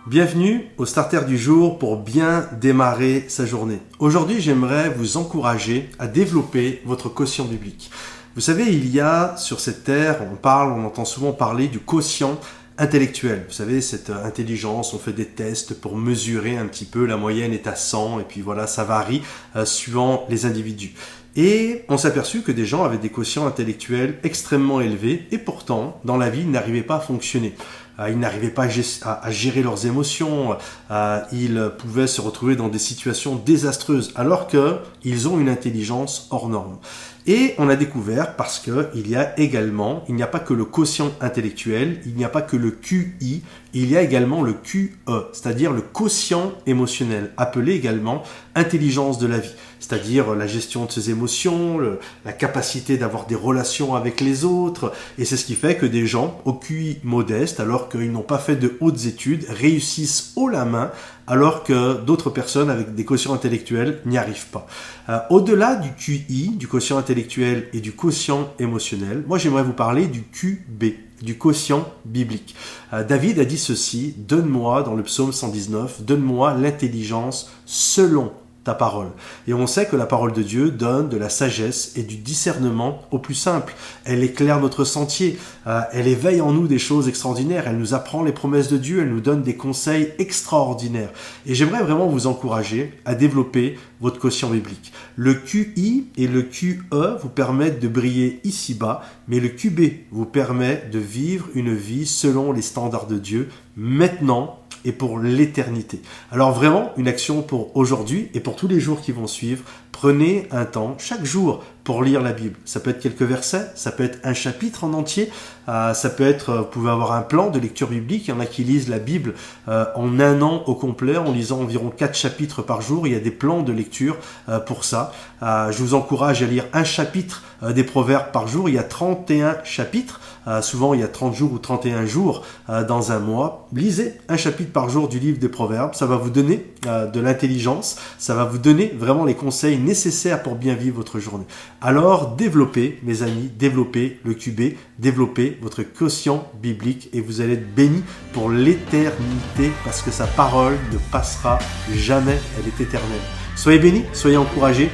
Bienvenue au starter du jour pour bien démarrer sa journée. Aujourd'hui, j'aimerais vous encourager à développer votre quotient biblique. Vous savez, il y a sur cette terre, on entend souvent parler du quotient intellectuel. Vous savez, cette intelligence, on fait des tests pour mesurer un petit peu, la moyenne est à 100 et puis voilà, ça varie suivant les individus. Et on s'est aperçu que des gens avaient des quotients intellectuels extrêmement élevés et pourtant, dans la vie, ils n'arrivaient pas à fonctionner. Ils n'arrivaient pas à gérer leurs émotions, ils pouvaient se retrouver dans des situations désastreuses alors qu'ils ont une intelligence hors norme. Et on a découvert parce que il n'y a pas que le quotient intellectuel, il n'y a pas que le QI, il y a également le QE, c'est-à-dire le quotient émotionnel, appelé également intelligence de la vie, c'est-à-dire la gestion de ses émotions, la capacité d'avoir des relations avec les autres, et c'est ce qui fait que des gens au QI modeste, alors qu'ils n'ont pas fait de hautes études, réussissent haut la main, alors que d'autres personnes avec des quotients intellectuels n'y arrivent pas. Au-delà du QI, du quotient intellectuel et du quotient émotionnel, moi j'aimerais vous parler du QB, du quotient biblique. David a dit ceci, « Donne-moi » dans le psaume 119, « Donne-moi l'intelligence selon ta parole. » Et on sait que la parole de Dieu donne de la sagesse et du discernement au plus simple. Elle éclaire notre sentier, elle éveille en nous des choses extraordinaires, elle nous apprend les promesses de Dieu, elle nous donne des conseils extraordinaires. Et j'aimerais vraiment vous encourager à développer votre quotient biblique. Le QI et le QE vous permettent de briller ici-bas, mais le QB vous permet de vivre une vie selon les standards de Dieu, maintenant et pour l'éternité. Alors vraiment, une action pour aujourd'hui et pour tous les jours qui vont suivre. Prenez un temps chaque jour pour lire la Bible. Ça peut être quelques versets, ça peut être un chapitre en entier, ça peut être, vous pouvez avoir un plan de lecture biblique. Il y en a qui lisent la Bible en un an au complet, en lisant environ 4 chapitres par jour. Il y a des plans de lecture pour ça. Je vous encourage à lire un chapitre des Proverbes par jour. Il y a 31 chapitres. Souvent, il y a 30 jours ou 31 jours dans un mois. Lisez un chapitre par jour du livre des Proverbes. Ça va vous donner de l'intelligence. Ça va vous donner vraiment les conseils nécessaires pour bien vivre votre journée. Alors, développez, mes amis, développez le QB, développez votre quotient biblique et vous allez être bénis pour l'éternité parce que sa parole ne passera jamais. Elle est éternelle. Soyez bénis, soyez encouragés.